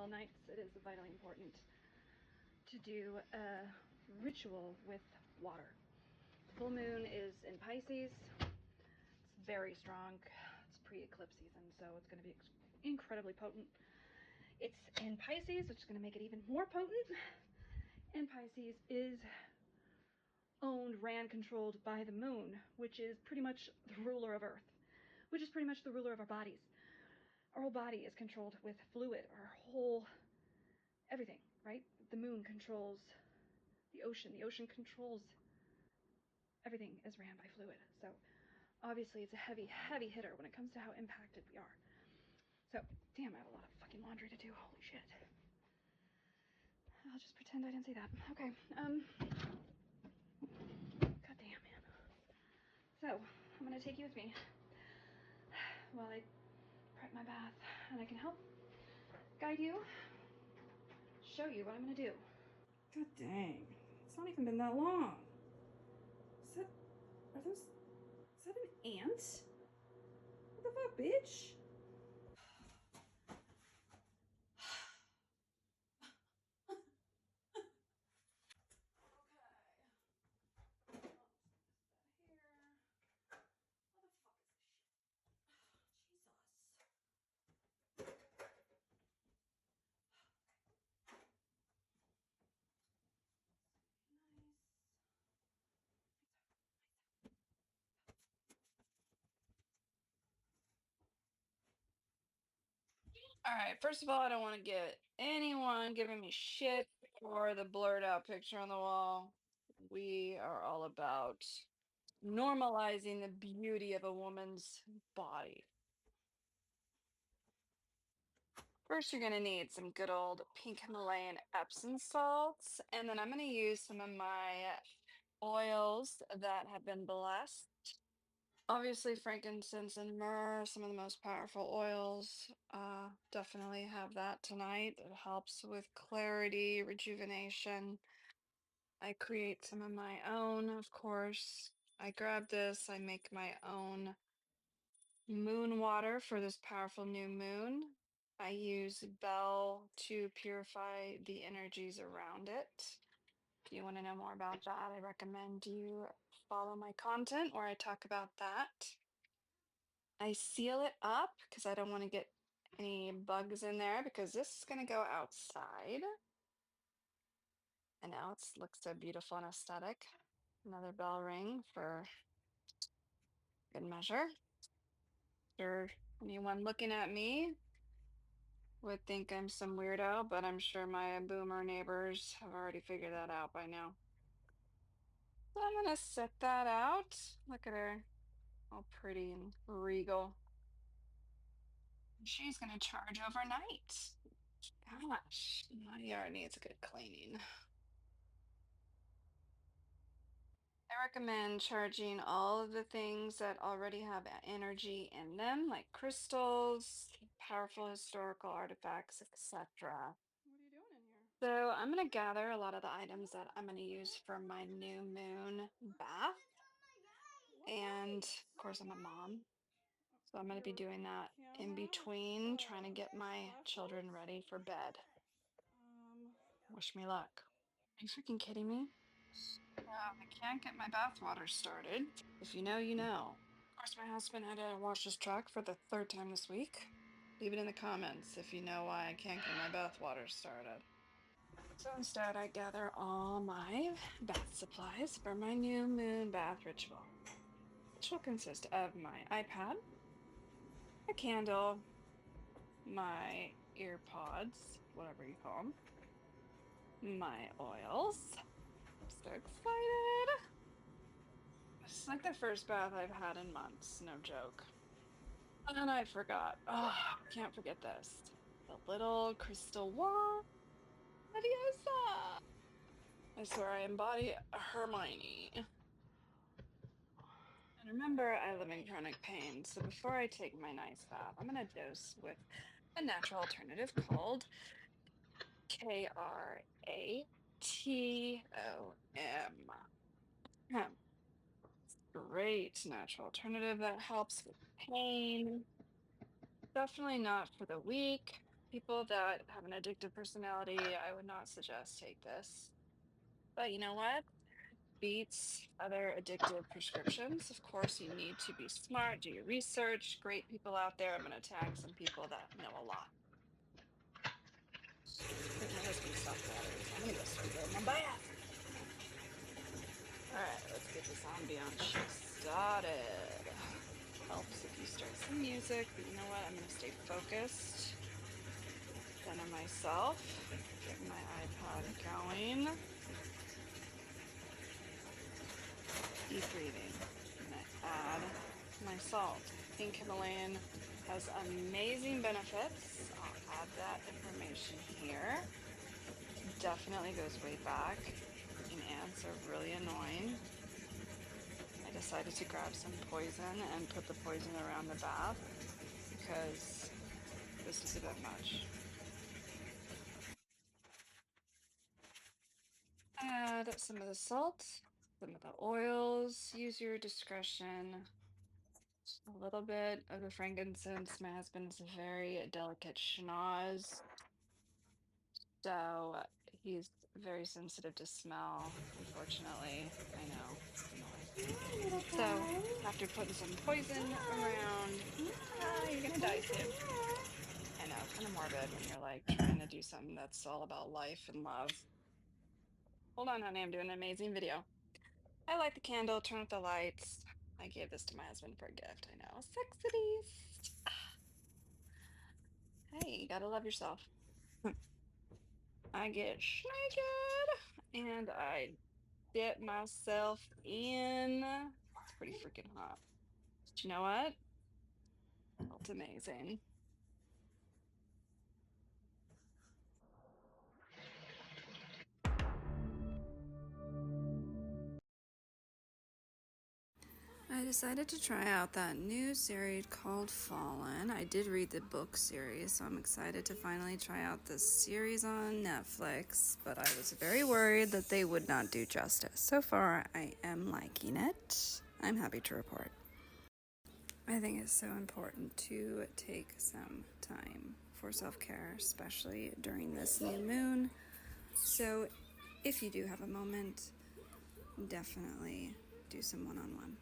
all nights, it is vitally important to do a ritual with water. Full moon is in Pisces. It's very strong. It's pre-eclipse season, so it's going to be incredibly potent. It's in Pisces, which is going to make it even more potent. And Pisces is owned, ran, controlled by the moon, which is pretty much the ruler of Earth, which is pretty much the ruler of our bodies. Our whole body is controlled with fluid, our whole everything, right? The moon controls the ocean controls everything is ran by fluid. So obviously it's a heavy, heavy hitter when it comes to how impacted we are. So, damn, I have a lot of fucking laundry to do. Holy shit. I'll just pretend I didn't see that. Okay, goddamn, man. So, I'm gonna take you with me while I prep my bath, and I can help guide you, show you what I'm gonna do. God dang, it's not even been that long. Is that an ant? What the fuck, bitch? All right, first of all, I don't want to get anyone giving me shit for the blurred out picture on the wall. We are all about normalizing the beauty of a woman's body. First, you're going to need some good old pink Himalayan Epsom salts, and then I'm going to use some of my oils that have been blessed. Obviously, frankincense and myrrh, some of the most powerful oils. Definitely have that tonight. It helps with clarity, rejuvenation. I create some of my own, of course. I grab this, I make my own moon water for this powerful new moon. I use bell to purify the energies around it. If you want to know more about that, I recommend you follow my content where I talk about that. I seal it up because I don't want to get any bugs in there because this is going to go outside. And now it looks so beautiful and aesthetic. Another bell ring for good measure. Sure, anyone looking at me would think I'm some weirdo, but I'm sure my boomer neighbors have already figured that out by now. So I'm gonna set that out. Look at her, all pretty and regal. She's gonna charge overnight. Gosh, my yard needs a good cleaning. I recommend charging all of the things that already have energy in them, like crystals, powerful historical artifacts, etc. What are you doing in here? So I'm going to gather a lot of the items that I'm going to use for my new moon bath. And of course, I'm a mom. So I'm going to be doing that in between, trying to get my children ready for bed. Wish me luck. Are you freaking kidding me? I can't get my bathwater started. If you know, you know. Of course, my husband had to wash his truck for the third time this week. Leave it in the comments if you know why I can't get my bathwater started. So instead, I gather all my bath supplies for my new moon bath ritual, which will consist of my iPad, a candle, my ear pods, whatever you call them, my oils. I'm so excited. This is like the first bath I've had in months, no joke. And I forgot. Oh, can't forget this. The little crystal wand. Leviosa! I swear I embody Hermione. And remember, I live in chronic pain, so before I take my nice bath, I'm going to dose with a natural alternative called Kratom. Great natural alternative that helps with pain. Definitely not for the weak. People that have an addictive personality, I would not suggest take this. But you know what? Beats other addictive prescriptions. Of course, you need to be smart, do your research. Great people out there. I'm going to tag some people that know a lot. I think my husband stopped batteries. I'm going to go start building my bath. All right, let's get this ambiance started. Helps if you start some music, but you know what? I'm going to stay focused. Center myself. Get my iPod going. Deep breathing. I'm going to add my salt. Pink Himalayan has amazing benefits. I'll add that information here. Definitely goes way back. And ants are really annoying. I decided to grab some poison and put the poison around the bath because this is a bit much. Add some of the salt, some of the oils. Use your discretion. Just a little bit of the frankincense. My husband's a very delicate schnoz, so he's very sensitive to smell, unfortunately. I know, it's annoying. So after putting some poison around, you're gonna die soon. I know, kind of morbid when you're like trying to do something that's all about life and love. Hold on, honey, I'm doing an amazing video. I light the candle, turn off the lights. I gave this to my husband for a gift. I know, sexities. Hey, you gotta love yourself. I get naked and I dip myself in. It's pretty freaking hot. But you know what? Felt amazing. I decided to try out that new series called Fallen. I did read the book series, so I'm excited to finally try out this series on Netflix, but I was very worried that they would not do justice. So far, I am liking it. I'm happy to report. I think it's so important to take some time for self-care, especially during this new moon. So if you do have a moment, definitely do some one-on-one.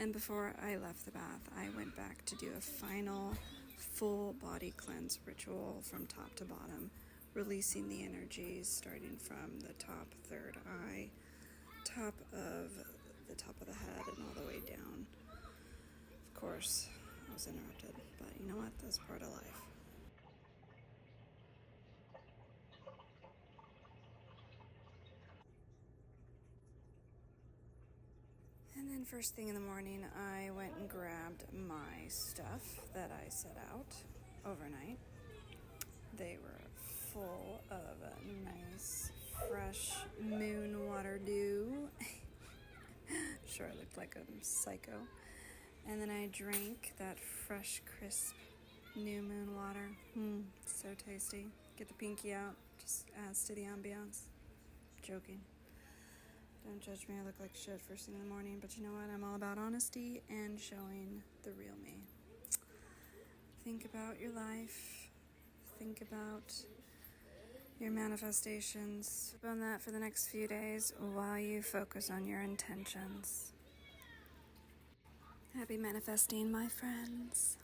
And before I left the bath, I went back to do a final full body cleanse ritual from top to bottom, releasing the energies starting from the top third eye, top of the head, and all the way down. Of course, I was interrupted, but you know what? That's part of life. And then first thing in the morning, I went and grabbed my stuff that I set out overnight. They were full of nice, fresh moon water dew. Sure, I looked like a psycho. And then I drank that fresh, crisp new moon water. So tasty. Get the pinky out, just adds to the ambiance. Joking. Don't judge me, I look like shit first thing in the morning, but you know what? I'm all about honesty and showing the real me. Think about your life. Think about your manifestations. Keep on that for the next few days while you focus on your intentions. Happy manifesting, my friends.